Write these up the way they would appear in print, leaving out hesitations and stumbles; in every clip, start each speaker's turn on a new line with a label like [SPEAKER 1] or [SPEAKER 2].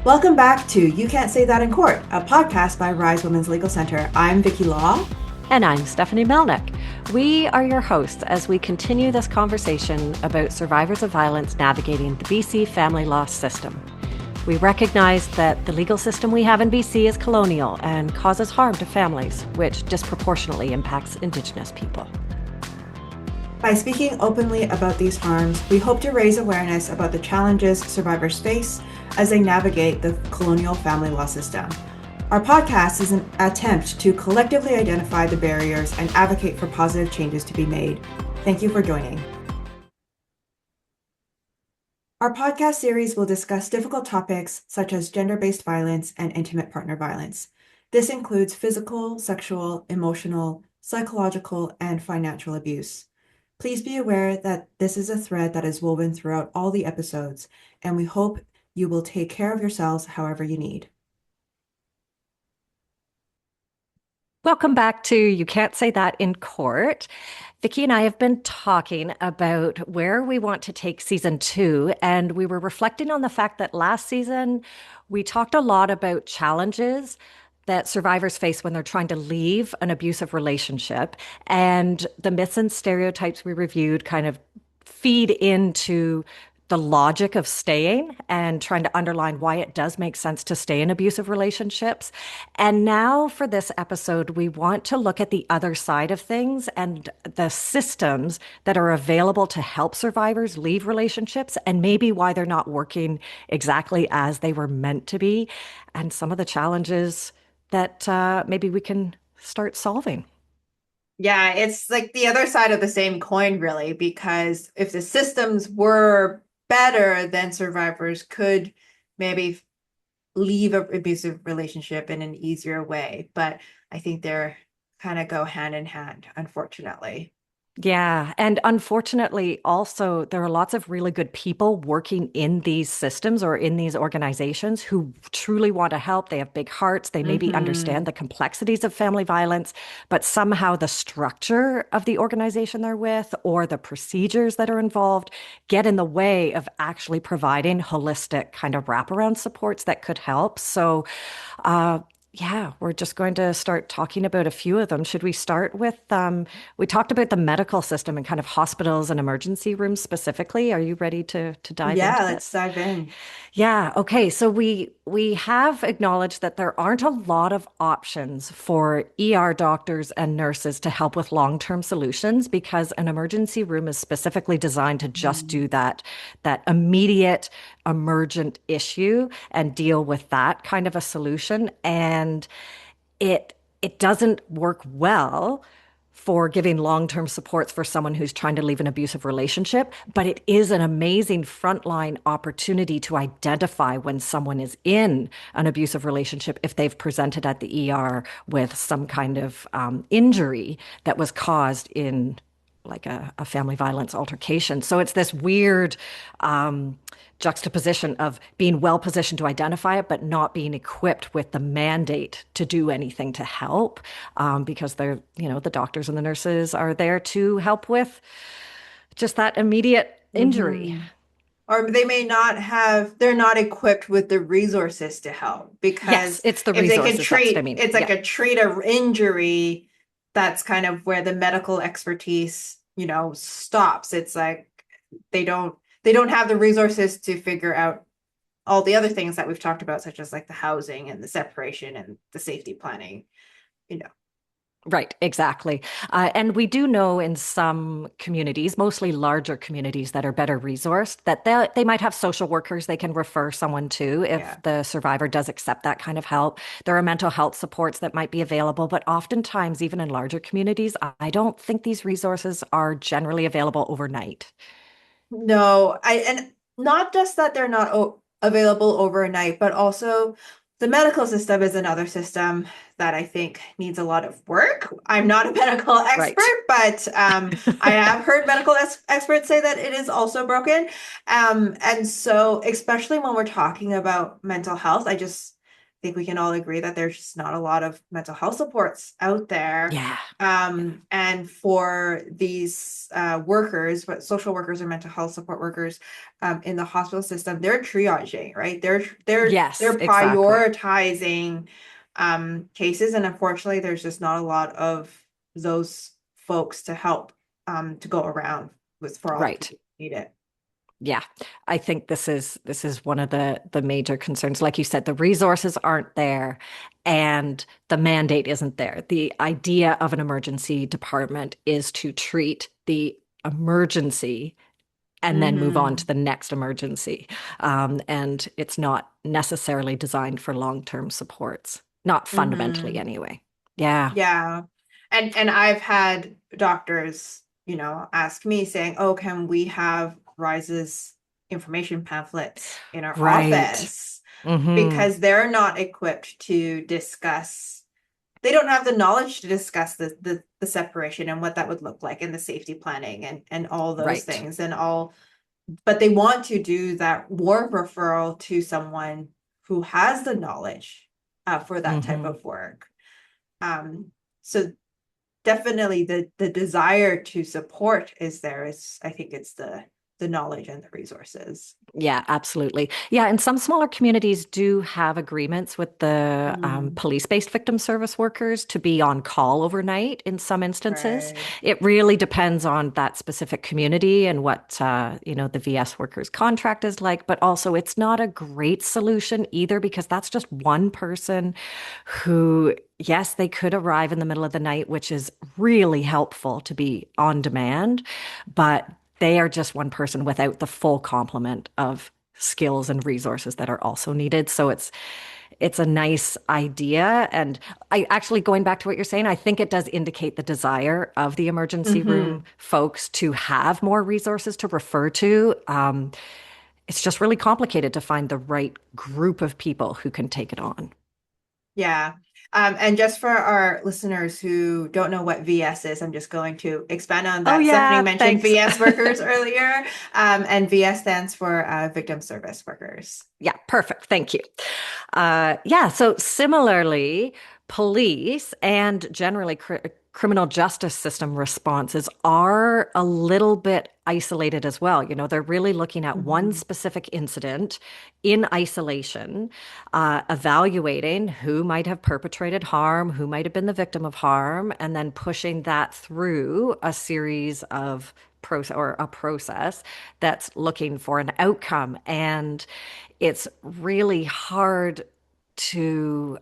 [SPEAKER 1] Welcome back to You Can't Say That in Court, a podcast by Rise Women's Legal Center. I'm Vicky Law.
[SPEAKER 2] And I'm Stephanie Melnick. We are your hosts as we continue this conversation about survivors of violence navigating the BC family law system. We recognize that the legal system we have in BC is colonial and causes harm to families, which disproportionately impacts Indigenous people.
[SPEAKER 1] By speaking openly about these harms, we hope to raise awareness about the challenges survivors face as they navigate the colonial family law system. Our podcast is an attempt to collectively identify the barriers and advocate for positive changes to be made. Thank you for joining. Our podcast series will discuss difficult topics such as gender-based violence and intimate partner violence. This includes physical, sexual, emotional, psychological, and financial abuse. Please be aware that this is a thread that is woven throughout all the episodes, and we hope you will take care of yourselves however you need.
[SPEAKER 2] Welcome back to You Can't Say That in Court. Vicky and I have been talking about where we want to take season 2, and we were reflecting on the fact that last season we talked a lot about challenges that survivors face when they're trying to leave an abusive relationship, and the myths and stereotypes we reviewed kind of feed into the logic of staying and trying to underline why it does make sense to stay in abusive relationships. And now for this episode, we want to look at the other side of things and the systems that are available to help survivors leave relationships and maybe why they're not working exactly as they were meant to be, and some of the challenges that maybe we can start solving.
[SPEAKER 1] Yeah, it's like the other side of the same coin, really, because if the systems were better, then survivors could maybe leave an abusive relationship in an easier way. But I think they're kind of go hand in hand, unfortunately.
[SPEAKER 2] Yeah. And unfortunately, also, there are lots of really good people working in these systems or in these organizations who truly want to help. They have big hearts. They maybe understand the complexities of family violence, but somehow the structure of the organization they're with or the procedures that are involved get in the way of actually providing holistic kind of wraparound supports that could help. So, yeah, we're just going to start talking about a few of them. Should we start with, we talked about the medical system and kind of hospitals and emergency rooms specifically. Are you ready to dive
[SPEAKER 1] Yeah,
[SPEAKER 2] into
[SPEAKER 1] let's
[SPEAKER 2] this?
[SPEAKER 1] dive in.
[SPEAKER 2] Yeah, okay. So we have acknowledged that there aren't a lot of options for ER doctors and nurses to help with long-term solutions because an emergency room is specifically designed to just do that immediate emergent issue and deal with that kind of a solution. And it doesn't work well for giving long-term supports for someone who's trying to leave an abusive relationship, but it is an amazing frontline opportunity to identify when someone is in an abusive relationship if they've presented at the ER with some kind of injury that was caused in like a family violence altercation. So it's this weird juxtaposition of being well positioned to identify it, but not being equipped with the mandate to do anything to help, because they're, the doctors and the nurses are there to help with just that immediate injury.
[SPEAKER 1] Or they may not have, they're not equipped with the resources to help
[SPEAKER 2] Yes,
[SPEAKER 1] because
[SPEAKER 2] it's the
[SPEAKER 1] if they can
[SPEAKER 2] resources. That's what I
[SPEAKER 1] treat,
[SPEAKER 2] mean.
[SPEAKER 1] it's like
[SPEAKER 2] Yeah.
[SPEAKER 1] a treat a injury, that's kind of where the medical expertise, stops. It's like they don't have the resources to figure out all the other things that we've talked about, such as like the housing and the separation and the safety planning, you know.
[SPEAKER 2] Right, exactly. And we do know in some communities, mostly larger communities that are better resourced, that they might have social workers they can refer someone to if
[SPEAKER 1] Yeah.
[SPEAKER 2] the survivor does accept that kind of help. There are mental health supports that might be available, but oftentimes, even in larger communities, I don't think these resources are generally available overnight.
[SPEAKER 1] No, and not just that they're not available overnight, but also the medical system is another system that I think needs a lot of work. I'm not a medical
[SPEAKER 2] Right.
[SPEAKER 1] expert, but I have heard medical experts say that it is also broken. And so, especially when we're talking about mental health, I just think we can all agree that there's just not a lot of mental health supports out there.
[SPEAKER 2] Yeah. Yeah.
[SPEAKER 1] And for these workers, but social workers or mental health support workers in the hospital system, they're triaging, right?
[SPEAKER 2] Yes,
[SPEAKER 1] They're
[SPEAKER 2] exactly.
[SPEAKER 1] prioritizing cases, and unfortunately, there's just not a lot of those folks to help to go around with for all the
[SPEAKER 2] Right.
[SPEAKER 1] people who need it.
[SPEAKER 2] Yeah, I think this is one of the major concerns. Like you said, the resources aren't there and the mandate isn't there. The idea of an emergency department is to treat the emergency and then move on to
[SPEAKER 1] Mm-hmm.
[SPEAKER 2] the next emergency. And it's not necessarily designed for long-term supports, not fundamentally
[SPEAKER 1] Mm-hmm.
[SPEAKER 2] anyway. Yeah.
[SPEAKER 1] Yeah. And I've had doctors, ask me saying, "Oh, can we have Rise's information pamphlets in our
[SPEAKER 2] Right.
[SPEAKER 1] office?"
[SPEAKER 2] Hmm.
[SPEAKER 1] Because they're not equipped to discuss, they don't have the knowledge to discuss the separation and what that would look like and the safety planning and all those
[SPEAKER 2] Right.
[SPEAKER 1] things and all, but they want to do that warm referral to someone who has the knowledge for that type
[SPEAKER 2] Hmm.
[SPEAKER 1] of work. So definitely the desire to support is there. Is I think it's the knowledge and the resources.
[SPEAKER 2] Yeah, absolutely. Yeah, and some smaller communities do have agreements with the
[SPEAKER 1] Mm,
[SPEAKER 2] police-based victim service workers to be on call overnight in some instances.
[SPEAKER 1] right.
[SPEAKER 2] It really depends on that specific community and what the VS workers' contract is like, but also it's not a great solution either because that's just one person who, yes, they could arrive in the middle of the night, which is really helpful to be on demand, but they are just one person without the full complement of skills and resources that are also needed. So it's a nice idea. And I actually going back to what you're saying, I think it does indicate the desire of the emergency room
[SPEAKER 1] Mm-hmm.
[SPEAKER 2] folks to have more resources to refer to. It's just really complicated to find the right group of people who can take it on.
[SPEAKER 1] Yeah. And just for our listeners who don't know what VS is, I'm just going to expand on
[SPEAKER 2] Oh
[SPEAKER 1] that. Stephanie
[SPEAKER 2] yeah,
[SPEAKER 1] mentioned
[SPEAKER 2] thanks.
[SPEAKER 1] VS workers earlier, and VS stands for victim service workers.
[SPEAKER 2] Yeah, perfect. Thank you. Yeah, so similarly, police and generally criminal justice system responses are a little bit isolated as well. You know, they're really looking at one
[SPEAKER 1] Mm-hmm.
[SPEAKER 2] specific incident in isolation, evaluating who might have perpetrated harm, who might have been the victim of harm, and then pushing that through a series of process or a process that's looking for an outcome. And it's really hard to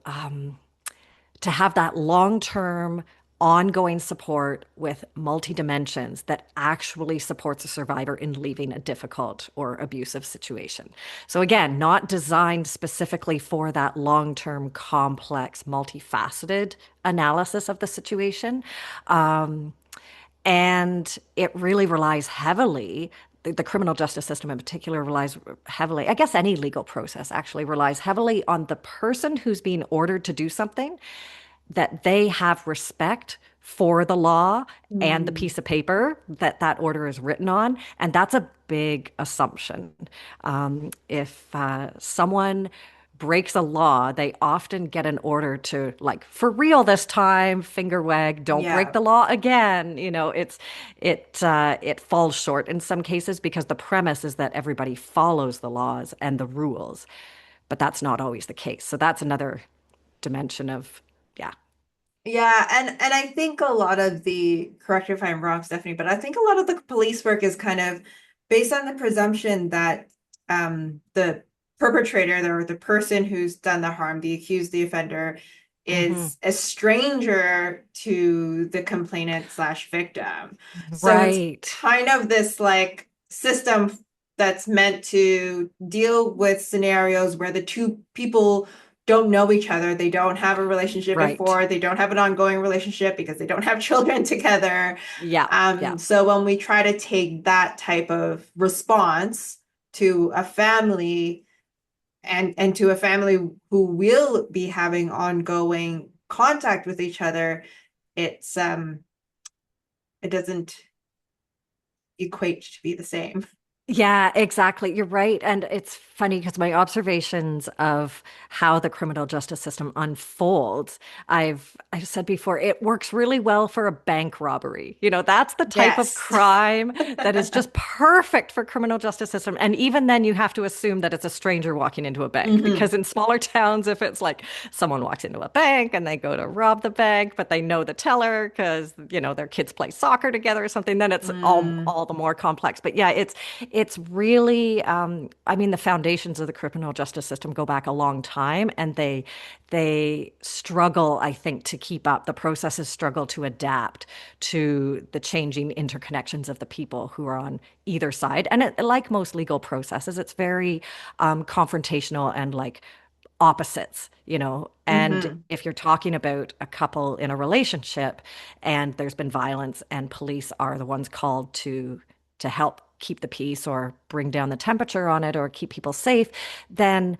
[SPEAKER 2] have that long-term ongoing support with multi-dimensions that actually supports a survivor in leaving a difficult or abusive situation. So again, not designed specifically for that long-term complex multifaceted analysis of the situation. And it really relies heavily, the criminal justice system in particular relies heavily, I guess any legal process actually relies heavily on the person who's being ordered to do something, that they have respect for the law and the
[SPEAKER 1] Mm,
[SPEAKER 2] piece of paper that that order is written on. And that's a big assumption. If someone breaks a law, they often get an order to, like, for real this time, finger wag, don't break
[SPEAKER 1] yeah.
[SPEAKER 2] the law again. You know, it falls short in some cases because the premise is that everybody follows the laws and the rules, but that's not always the case. So that's another dimension of, yeah.
[SPEAKER 1] Yeah, and I think a lot of the, correct me if I'm wrong, Stephanie, but I think a lot of the police work is kind of based on the presumption that the perpetrator or the person who's done the harm, the accused, the offender,
[SPEAKER 2] Hmm.
[SPEAKER 1] is a stranger to the complainant slash victim. So it's
[SPEAKER 2] Right.
[SPEAKER 1] kind of this like system that's meant to deal with scenarios where the two people don't know each other. They don't have a relationship
[SPEAKER 2] Right.
[SPEAKER 1] before. They don't have an ongoing relationship because they don't have children together.
[SPEAKER 2] Yeah. Yeah.
[SPEAKER 1] So when we try to take that type of response to a family and to a family who will be having ongoing contact with each other, it doesn't equate to be the same.
[SPEAKER 2] Yeah, exactly. You're right. And it's funny because my observations of how the criminal justice system unfolds, I've said before, it works really well for a bank robbery. That's the type of
[SPEAKER 1] Yes.
[SPEAKER 2] crime that is just perfect for criminal justice system. And even then you have to assume that it's a stranger walking into a bank
[SPEAKER 1] Hmm.
[SPEAKER 2] because in smaller towns, if it's like someone walks into a bank and they go to rob the bank, but they know the teller because, their kids play soccer together or something, then it's
[SPEAKER 1] Mm.
[SPEAKER 2] all the more complex. But yeah, it's really, I mean, the foundations of the criminal justice system go back a long time, and they struggle, I think, to keep up. The processes struggle to adapt to the changing interconnections of the people who are on either side. And like most legal processes, it's very confrontational and like opposites. And
[SPEAKER 1] Hmm.
[SPEAKER 2] if you're talking about a couple in a relationship and there's been violence and police are the ones called to help keep the peace or bring down the temperature on it or keep people safe, then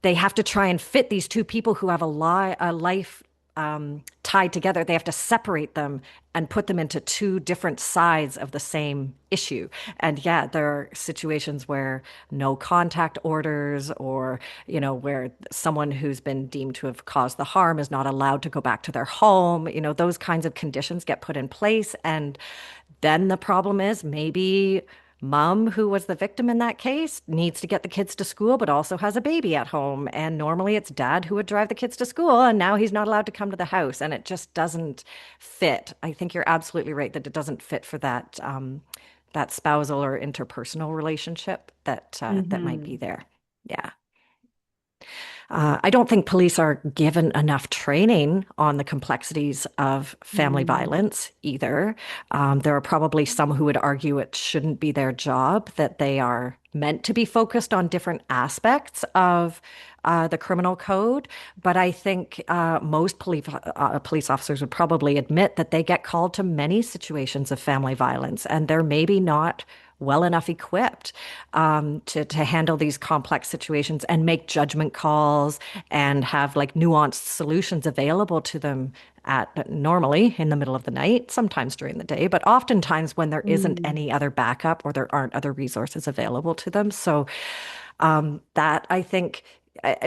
[SPEAKER 2] they have to try and fit these two people who have a life tied together. They have to separate them and put them into two different sides of the same issue. And yeah, there are situations where no contact orders or, where someone who's been deemed to have caused the harm is not allowed to go back to their home. Those kinds of conditions get put in place. And then the problem is maybe mom, who was the victim in that case, needs to get the kids to school, but also has a baby at home. And normally it's dad who would drive the kids to school, and now he's not allowed to come to the house. And it just doesn't fit. I think you're absolutely right that it doesn't fit for that spousal or interpersonal relationship that might be
[SPEAKER 1] Hmm.
[SPEAKER 2] there. Yeah. I don't think police are given enough training on the complexities of family
[SPEAKER 1] Mm.
[SPEAKER 2] violence either. There are probably some who would argue it shouldn't be their job, that they are meant to be focused on different aspects of the criminal code. But I think most police officers would probably admit that they get called to many situations of family violence, and they're maybe not well enough equipped to handle these complex situations and make judgment calls and have like nuanced solutions available to them at normally in the middle of the night, sometimes during the day, but oftentimes when there isn't
[SPEAKER 1] Mm.
[SPEAKER 2] any other backup or there aren't other resources available to them. So that I think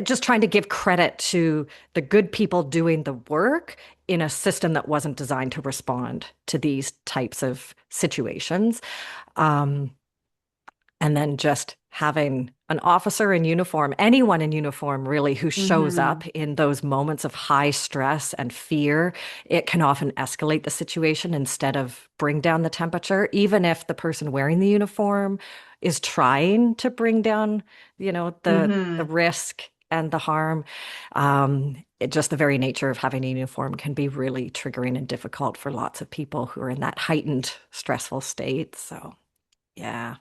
[SPEAKER 2] just trying to give credit to the good people doing the work in a system that wasn't designed to respond to these types of situations. Um, and then just having an officer in uniform, anyone in uniform really, who shows up
[SPEAKER 1] Hmm.
[SPEAKER 2] in those moments of high stress and fear, it can often escalate the situation instead of bring down the temperature, even if the person wearing the uniform is trying to bring down, the
[SPEAKER 1] Hmm.
[SPEAKER 2] risk and the harm. Just the very nature of having a uniform can be really triggering and difficult for lots of people who are in that heightened, stressful state. So, yeah.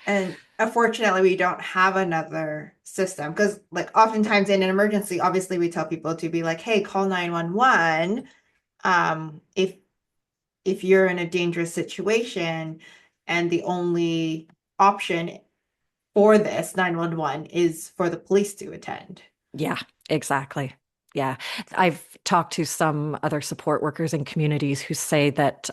[SPEAKER 1] And unfortunately, we don't have another system because, like, oftentimes in an emergency, obviously, we tell people to be like, "Hey, call 911." If you're in a dangerous situation, and the only option for this 911 is for the police to attend.
[SPEAKER 2] Yeah, exactly. Yeah. I've talked to some other support workers in communities who say that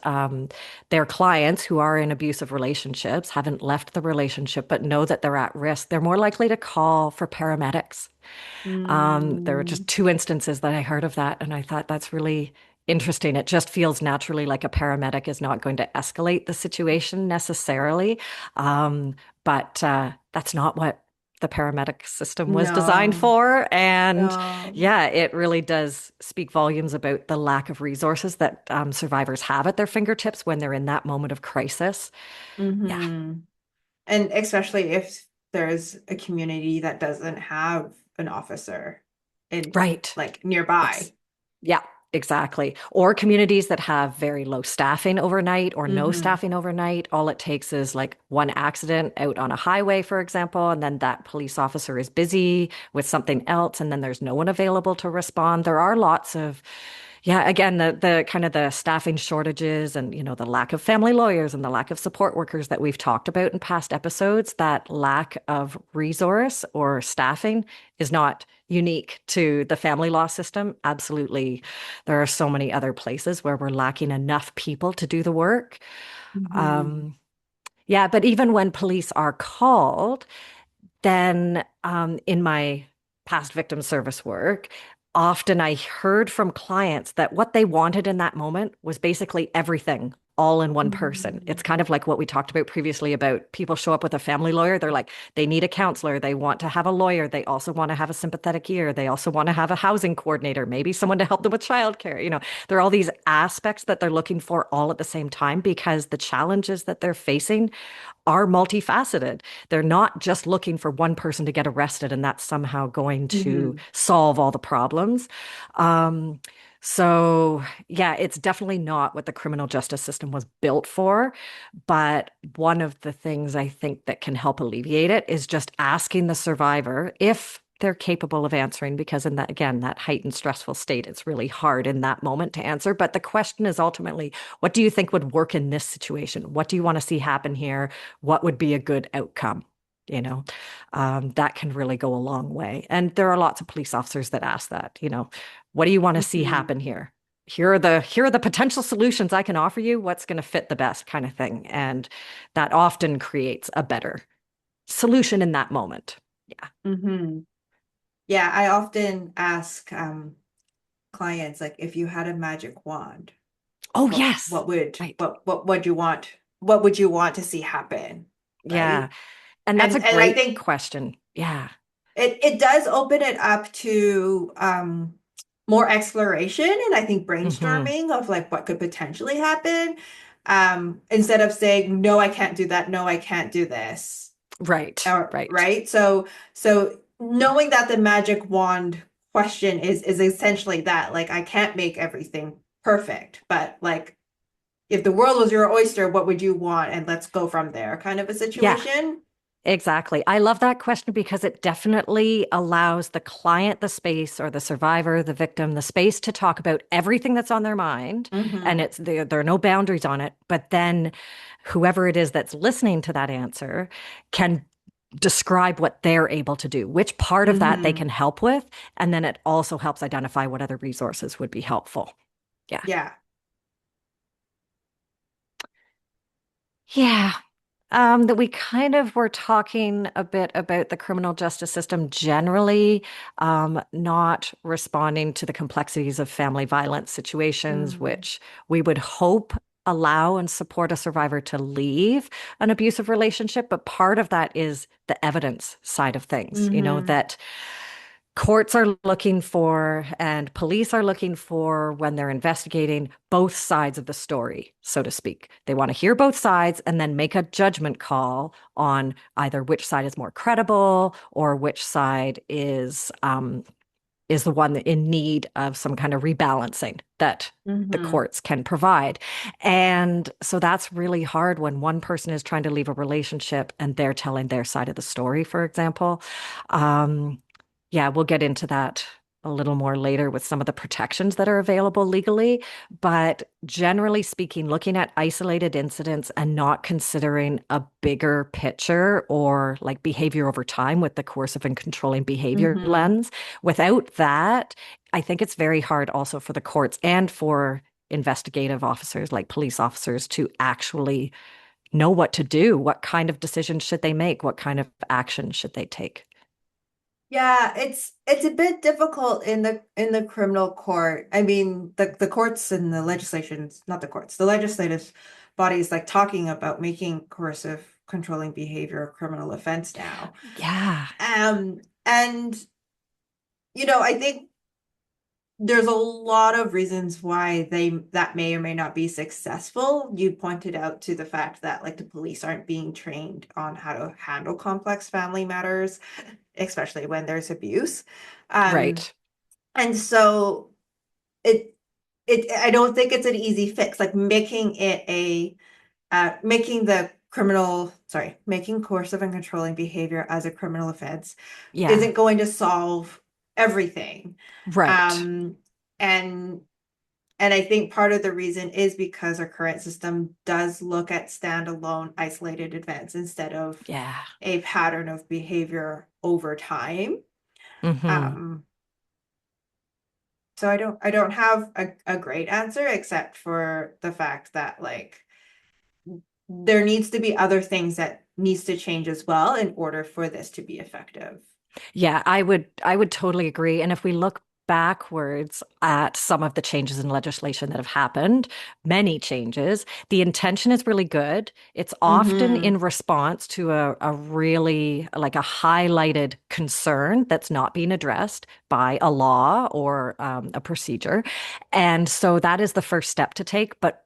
[SPEAKER 2] their clients who are in abusive relationships haven't left the relationship but know that they're at risk. They're more likely to call for paramedics. There were just
[SPEAKER 1] Mm,
[SPEAKER 2] two instances that I heard of that, and I thought that's really interesting. It just feels naturally like a paramedic is not going to escalate the situation necessarily. But that's not what the paramedic system was designed
[SPEAKER 1] no,
[SPEAKER 2] for. And
[SPEAKER 1] no.
[SPEAKER 2] yeah, it really does speak volumes about the lack of resources that survivors have at their fingertips when they're in that moment of crisis. Yeah,
[SPEAKER 1] Hmm. And especially if there's a community that doesn't have an officer in
[SPEAKER 2] right.
[SPEAKER 1] like nearby.
[SPEAKER 2] Yeah, exactly. Or communities that have very low staffing overnight or no
[SPEAKER 1] Hmm.
[SPEAKER 2] staffing overnight. All it takes is like one accident out on a highway, for example, and then that police officer is busy with something else, and then there's no one available to respond. There are lots of yeah, again, the kind of the staffing shortages and the lack of family lawyers and the lack of support workers that we've talked about in past episodes, that lack of resource or staffing is not unique to the family law system. Absolutely. There are so many other places where we're lacking enough people to do the work.
[SPEAKER 1] Hmm.
[SPEAKER 2] Um, Yeah, but even when police are called, then in my past victim service work, often I heard from clients that what they wanted in that moment was basically everything all in one person. It's
[SPEAKER 1] Mhm.
[SPEAKER 2] kind of like what we talked about previously about people show up with a family lawyer. They're like, they need a counselor. They want to have a lawyer. They also want to have a sympathetic ear. They also want to have a housing coordinator, maybe someone to help them with childcare. There are all these aspects that they're looking for all at the same time because the challenges that they're facing are multifaceted. They're not just looking for one person to get arrested and that's somehow going to
[SPEAKER 1] Mhm.
[SPEAKER 2] solve all the problems. Um, so, yeah, it's definitely not what the criminal justice system was built for. But one of the things I think that can help alleviate it is just asking the survivor if they're capable of answering, because in that, again, that heightened stressful state, it's really hard in that moment to answer. But the question is ultimately, what do you think would work in this situation? What do you want to see happen here? What would be a good outcome? You know, that can really go a long way. And there are lots of police officers that ask that, what do you want to see
[SPEAKER 1] Mhm.
[SPEAKER 2] happen here? Here are the potential solutions I can offer you. What's going to fit the best kind of thing. And that often creates a better solution in that moment. Yeah.
[SPEAKER 1] Mhm. Yeah, I often ask clients like if you had a magic wand,
[SPEAKER 2] Oh,
[SPEAKER 1] what
[SPEAKER 2] yes.
[SPEAKER 1] what would
[SPEAKER 2] Right.
[SPEAKER 1] what would you want? What would you want to see happen?
[SPEAKER 2] Yeah.
[SPEAKER 1] Right?
[SPEAKER 2] And that's a
[SPEAKER 1] And I
[SPEAKER 2] great
[SPEAKER 1] think
[SPEAKER 2] question. Yeah.
[SPEAKER 1] it does open it up to more exploration and I think
[SPEAKER 2] Hmm.
[SPEAKER 1] brainstorming of like what could potentially happen. Instead of saying, no, I can't do that, no, I can't do this.
[SPEAKER 2] Right.
[SPEAKER 1] Or
[SPEAKER 2] Right.
[SPEAKER 1] right. So knowing that the magic wand question is essentially that, like I can't make everything perfect, but like if the world was your oyster, what would you want? And let's go from there, kind of a
[SPEAKER 2] Yeah.
[SPEAKER 1] situation.
[SPEAKER 2] Exactly. I love that question because it definitely allows the client the space or the survivor, the victim, the space to talk about everything that's on their mind. And
[SPEAKER 1] Mm-hmm.
[SPEAKER 2] there are no boundaries on it. But then whoever it is that's listening to that answer can describe what they're able to do, which part of that they
[SPEAKER 1] Mm-hmm.
[SPEAKER 2] can help with. And then it also helps identify what other resources would be helpful. Yeah.
[SPEAKER 1] Yeah.
[SPEAKER 2] Yeah. That we kind of were talking a bit about the criminal justice system generally, not responding to the complexities of family violence situations,
[SPEAKER 1] Mm-hmm.
[SPEAKER 2] which we would hope allow and support a survivor to leave an abusive relationship. But part of that is the evidence side of things,
[SPEAKER 1] Mm-hmm.
[SPEAKER 2] that courts are looking for and police are looking for when they're investigating both sides of the story, so to speak. They want to hear both sides and then make a judgment call on either which side is more credible or which side is the one in need of some kind of rebalancing that the
[SPEAKER 1] Mm-hmm.
[SPEAKER 2] courts can provide. And so that's really hard when one person is trying to leave a relationship and they're telling their side of the story, for example. Um, yeah, we'll get into that a little more later with some of the protections that are available legally. But generally speaking, looking at isolated incidents and not considering a bigger picture or like behavior over time with the coercive and controlling behavior
[SPEAKER 1] Mm-hmm.
[SPEAKER 2] lens, without that, I think it's very hard also for the courts and for investigative officers like police officers to actually know what to do. What kind of decisions should they make? What kind of action should they take?
[SPEAKER 1] Yeah, it's a bit difficult in the criminal court. I mean, the courts and the legislations, not the courts, the legislative bodies like talking about making coercive controlling behavior a criminal offense now.
[SPEAKER 2] Yeah.
[SPEAKER 1] And I think there's a lot of reasons why that may or may not be successful. You pointed out to the fact that like the police aren't being trained on how to handle complex family matters, especially when there's abuse. Um,
[SPEAKER 2] Right.
[SPEAKER 1] and so it I don't think it's an easy fix. Like making coercive and controlling behavior as a criminal offense
[SPEAKER 2] Yeah.
[SPEAKER 1] isn't going to solve everything.
[SPEAKER 2] Right.
[SPEAKER 1] Um, and and I think part of the reason is because our current system does look at standalone isolated events instead of
[SPEAKER 2] Yeah.
[SPEAKER 1] a pattern of behavior over time.
[SPEAKER 2] Hmm.
[SPEAKER 1] Um, so I don't have a great answer except for the fact that like there needs to be other things that needs to change as well in order for this to be effective.
[SPEAKER 2] Yeah, I would totally agree. And if we look backwards at some of the changes in legislation that have happened, many changes, the intention is really good. It's often
[SPEAKER 1] Mm-hmm.
[SPEAKER 2] in response to a really like a highlighted concern that's not being addressed by a law or a procedure. And so that is the first step to take. But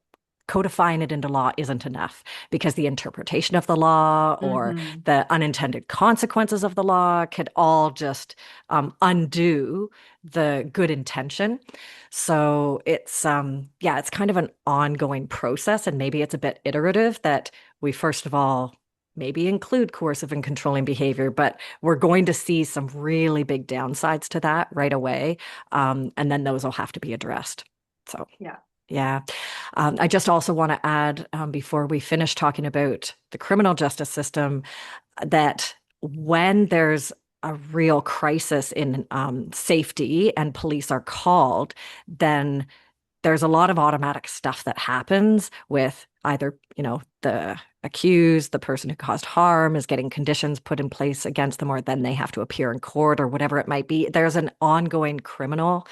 [SPEAKER 2] codifying it into law isn't enough because the interpretation of the law or
[SPEAKER 1] Mm-hmm.
[SPEAKER 2] the unintended consequences of the law could all just undo the good intention. So yeah, it's kind of an ongoing process, and maybe it's a bit iterative that we first of all maybe include coercive and controlling behavior, but we're going to see some really big downsides to that right away, and then those will have to be addressed. So.
[SPEAKER 1] Yeah.
[SPEAKER 2] Yeah. I just also want to add, before we finish talking about the criminal justice system, that when there's a real crisis in safety and police are called, then there's a lot of automatic stuff that happens with either, the accused, the person who caused harm is getting conditions put in place against them, or then they have to appear in court or whatever it might be. There's an ongoing criminal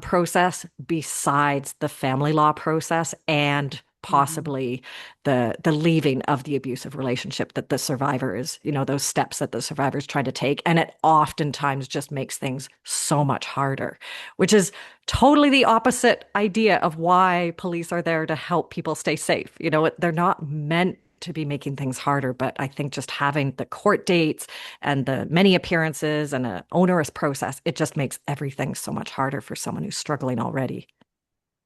[SPEAKER 2] process besides the family law process and
[SPEAKER 1] Mm-hmm.
[SPEAKER 2] possibly the leaving of the abusive relationship that the survivor is, those steps that the survivor is trying to take. And it oftentimes just makes things so much harder, which is totally the opposite idea of why police are there to help people stay safe. They're not meant to be making things harder, but I think just having the court dates and the many appearances and an onerous process, it just makes everything so much harder for someone who's struggling already.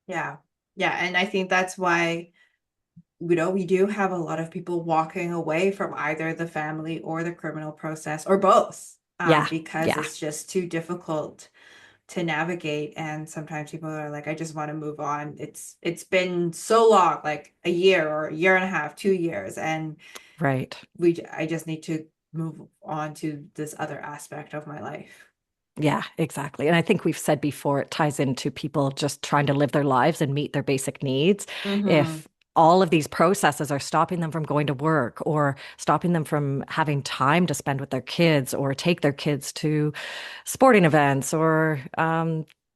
[SPEAKER 1] Yeah. Yeah. And I think that's why, we do have a lot of people walking away from either the family or the criminal process or both,
[SPEAKER 2] Yeah,
[SPEAKER 1] because
[SPEAKER 2] yeah,
[SPEAKER 1] it's just too difficult to navigate. And sometimes people are like, I just want to move on. It's been so long, like a year or a year and a half, 2 years, and
[SPEAKER 2] right.
[SPEAKER 1] I just need to move on to this other aspect of my life.
[SPEAKER 2] Yeah, exactly. And I think we've said before, it ties into people just trying to live their lives and meet their basic needs.
[SPEAKER 1] Mm-hmm.
[SPEAKER 2] If all of these processes are stopping them from going to work or stopping them from having time to spend with their kids or take their kids to sporting events or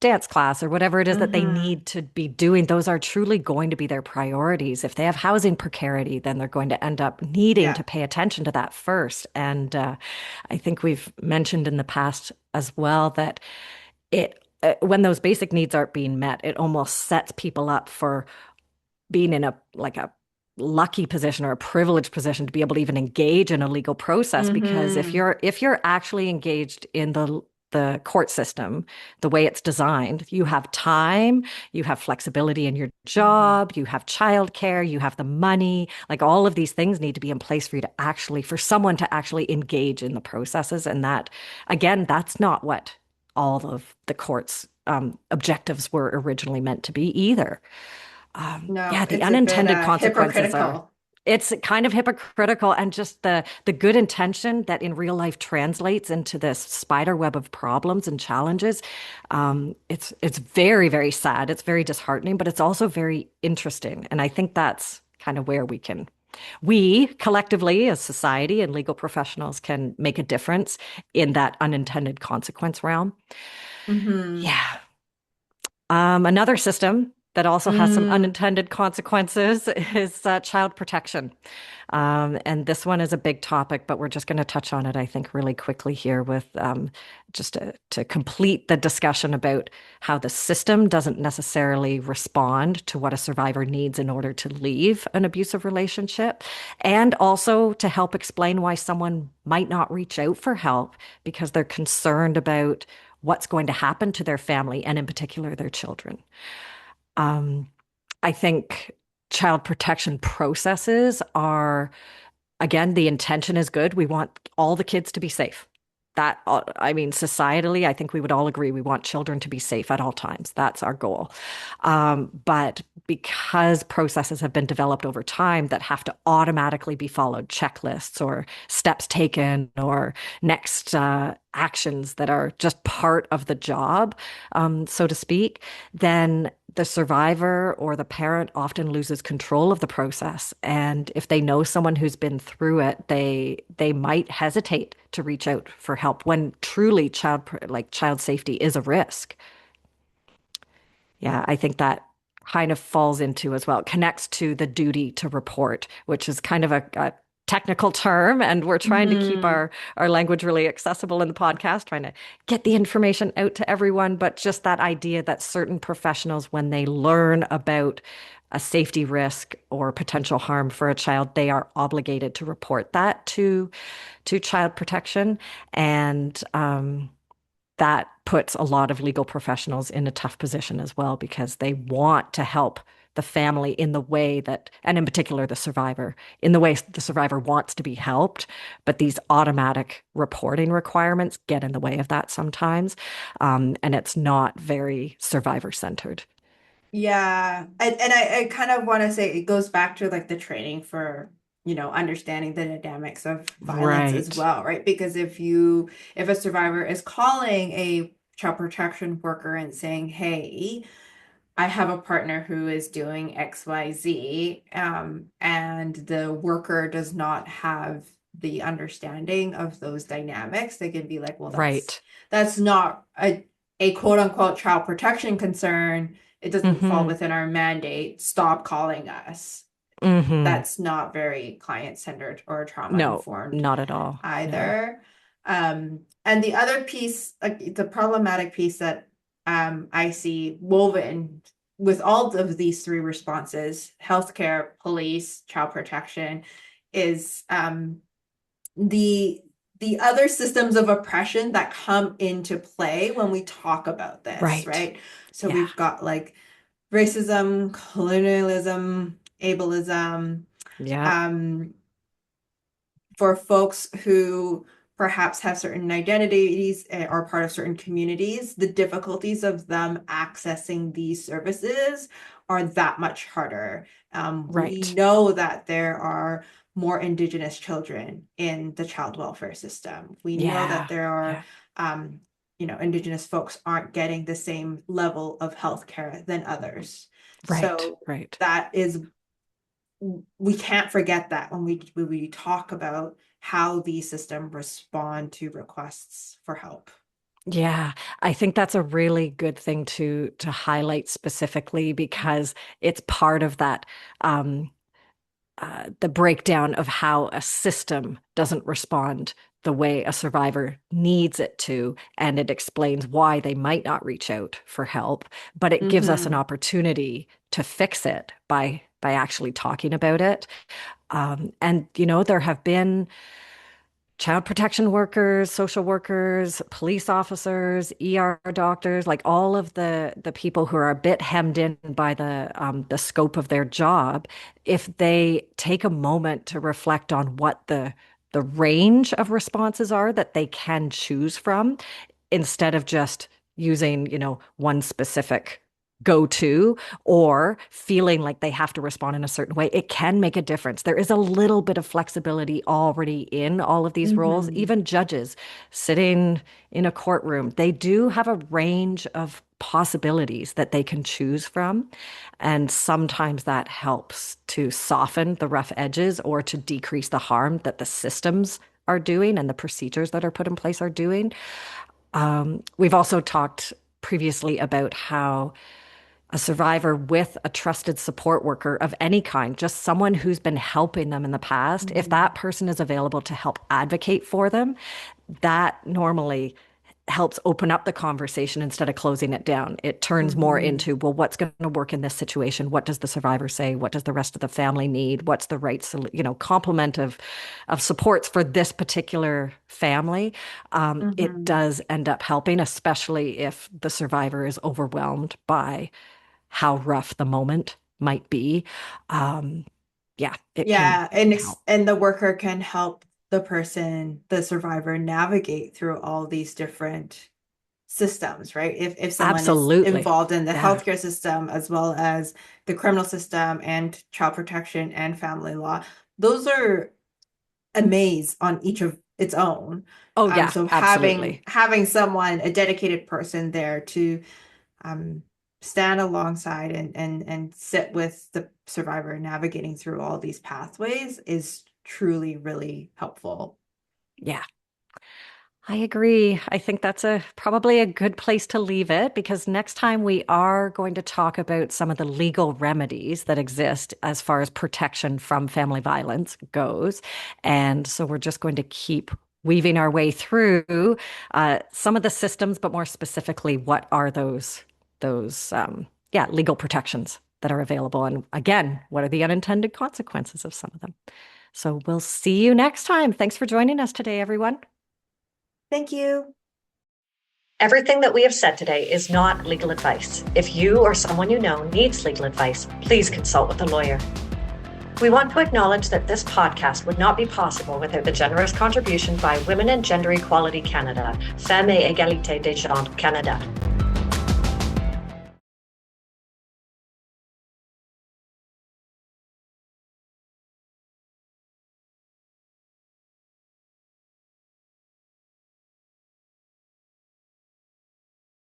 [SPEAKER 2] dance class or whatever it is that they
[SPEAKER 1] Mm-hmm.
[SPEAKER 2] need to be doing, those are truly going to be their priorities. If they have housing precarity, then they're going to end up needing
[SPEAKER 1] Yeah.
[SPEAKER 2] to pay attention to that first. And I think we've mentioned in the past as well that when those basic needs aren't being met, it almost sets people up for being in a lucky position or a privileged position to be able to even engage in a legal process, because
[SPEAKER 1] Mm-hmm.
[SPEAKER 2] if you're actually engaged in the court system the way it's designed, you have time, you have flexibility in your
[SPEAKER 1] Mm-hmm.
[SPEAKER 2] job, you have childcare, you have the money, like all of these things need to be in place for you to actually, for someone to actually engage in the processes. And that, again, that's not what all of the court's objectives were originally meant to be either.
[SPEAKER 1] No,
[SPEAKER 2] Yeah, the
[SPEAKER 1] it's a bit
[SPEAKER 2] unintended consequences are,
[SPEAKER 1] hypocritical.
[SPEAKER 2] it's kind of hypocritical, and just the good intention that in real life translates into this spider web of problems and challenges. It's very, very sad. It's very disheartening, but it's also very interesting. And I think that's kind of where we collectively as society and legal professionals can make a difference in that unintended consequence realm.
[SPEAKER 1] Mm-hmm.
[SPEAKER 2] Yeah. Another system that also has some
[SPEAKER 1] Mm.
[SPEAKER 2] unintended consequences is child protection. And this one is a big topic, but we're just going to touch on it, I think, really quickly here with just to complete the discussion about how the system doesn't necessarily respond to what a survivor needs in order to leave an abusive relationship, and also to help explain why someone might not reach out for help because they're concerned about what's going to happen to their family and, in particular, their children. Um, I think child protection processes are, again, the intention is good. We want all the kids to be safe. I mean, societally, I think we would all agree we want children to be safe at all times. That's our goal. But because processes have been developed over time that have to automatically be followed, checklists or steps taken or next actions that are just part of the job, so to speak, then the survivor or the parent often loses control of the process. And if they know someone who's been through it, they might hesitate to reach out for help when truly child safety is a risk. Yeah, I think that kind of falls into as well, connects to the duty to report, which is kind of a technical term. And we're trying to keep
[SPEAKER 1] Hmm.
[SPEAKER 2] our language really accessible in the podcast, trying to get the information out to everyone. But just that idea that certain professionals, when they learn about a safety risk or potential harm for a child, they are obligated to report that to child protection. And that puts a lot of legal professionals in a tough position as well because they want to help the family in the way that, and in particular the survivor, in the way the survivor wants to be helped. But these automatic reporting requirements get in the way of that sometimes. And it's not very survivor centered.
[SPEAKER 1] Yeah. And I kind of want to say it goes back to like the training for, understanding the dynamics of violence as
[SPEAKER 2] Right.
[SPEAKER 1] well, right? Because if a survivor is calling a child protection worker and saying, "Hey, I have a partner who is doing XYZ," and the worker does not have the understanding of those dynamics, they can be like, "Well,
[SPEAKER 2] Right.
[SPEAKER 1] that's not a quote unquote child protection concern. It doesn't fall
[SPEAKER 2] Mm-hmm.
[SPEAKER 1] within our mandate. Stop calling us."
[SPEAKER 2] Mm-hmm.
[SPEAKER 1] That's not very client-centered or
[SPEAKER 2] No,
[SPEAKER 1] trauma-informed
[SPEAKER 2] not at all. No.
[SPEAKER 1] either. And the other piece, like the problematic piece that I see woven with all of these three responses, healthcare, police, child protection, is the the other systems of oppression that come into play when we talk about this,
[SPEAKER 2] Right.
[SPEAKER 1] right? So
[SPEAKER 2] Yeah.
[SPEAKER 1] we've got like racism, colonialism, ableism,
[SPEAKER 2] Yeah.
[SPEAKER 1] um, for folks who perhaps have certain identities, are part of certain communities, the difficulties of them accessing these services are that much harder. We
[SPEAKER 2] Right.
[SPEAKER 1] know that there are more Indigenous children in the child welfare system. We know that
[SPEAKER 2] Yeah.
[SPEAKER 1] there are,
[SPEAKER 2] Yeah.
[SPEAKER 1] um, Indigenous folks aren't getting the same level of healthcare than others.
[SPEAKER 2] Right.
[SPEAKER 1] So
[SPEAKER 2] Right.
[SPEAKER 1] that is, we can't forget that when we talk about how the system respond to requests for help.
[SPEAKER 2] Yeah, I think that's a really good thing to highlight specifically because it's part of that the breakdown of how a system doesn't respond the way a survivor needs it to, and it explains why they might not reach out for help, but it gives us an
[SPEAKER 1] Mm-hmm.
[SPEAKER 2] opportunity to fix it by actually talking about it. And there have been child protection workers, social workers, police officers, ER doctors, like all of the people who are a bit hemmed in by the scope of their job, if they take a moment to reflect on what the range of responses are that they can choose from, instead of just using, one specific go-to or feeling like they have to respond in a certain way, it can make a difference. There is a little bit of flexibility already in all of these roles.
[SPEAKER 1] Mm-hmm.
[SPEAKER 2] Even judges sitting in a courtroom, they do have a range of possibilities that they can choose from. And sometimes that helps to soften the rough edges or to decrease the harm that the systems are doing and the procedures that are put in place are doing. We've also talked previously about how a survivor with a trusted support worker of any kind, just someone who's been helping them in the past, if
[SPEAKER 1] Mm-hmm.
[SPEAKER 2] that person is available to help advocate for them, that normally helps open up the conversation instead of closing it down. It turns more
[SPEAKER 1] Mm-hmm.
[SPEAKER 2] into, well, what's going to work in this situation? What does the survivor say? What does the rest of the family need? What's the right, complement of supports for this particular family? It
[SPEAKER 1] Mm-hmm.
[SPEAKER 2] does end up helping, especially if the survivor is overwhelmed by how rough the moment might be. Um, yeah,
[SPEAKER 1] Yeah,
[SPEAKER 2] it can help.
[SPEAKER 1] and the worker can help the survivor navigate through all these different systems, right? If someone is
[SPEAKER 2] Absolutely.
[SPEAKER 1] involved in the
[SPEAKER 2] Yeah.
[SPEAKER 1] healthcare system as well as the criminal system and child protection and family law, those are a maze on each of its own.
[SPEAKER 2] Oh, yeah,
[SPEAKER 1] So
[SPEAKER 2] absolutely.
[SPEAKER 1] having someone, a dedicated person there to um, stand alongside and sit with the survivor navigating through all these pathways is truly really helpful.
[SPEAKER 2] Yeah. I agree. I think that's probably a good place to leave it because next time we are going to talk about some of the legal remedies that exist as far as protection from family violence goes. And so we're just going to keep weaving our way through some of the systems, but more specifically, what are those legal protections that are available? And again, what are the unintended consequences of some of them? So we'll see you next time. Thanks for joining us today, everyone.
[SPEAKER 1] Thank you.
[SPEAKER 2] Everything that we have said today is not legal advice. If you or someone you know needs legal advice, please consult with a lawyer. We want to acknowledge that this podcast would not be possible without the generous contribution by Women and Gender Equality Canada, Femmes et Égalité des Genres Canada.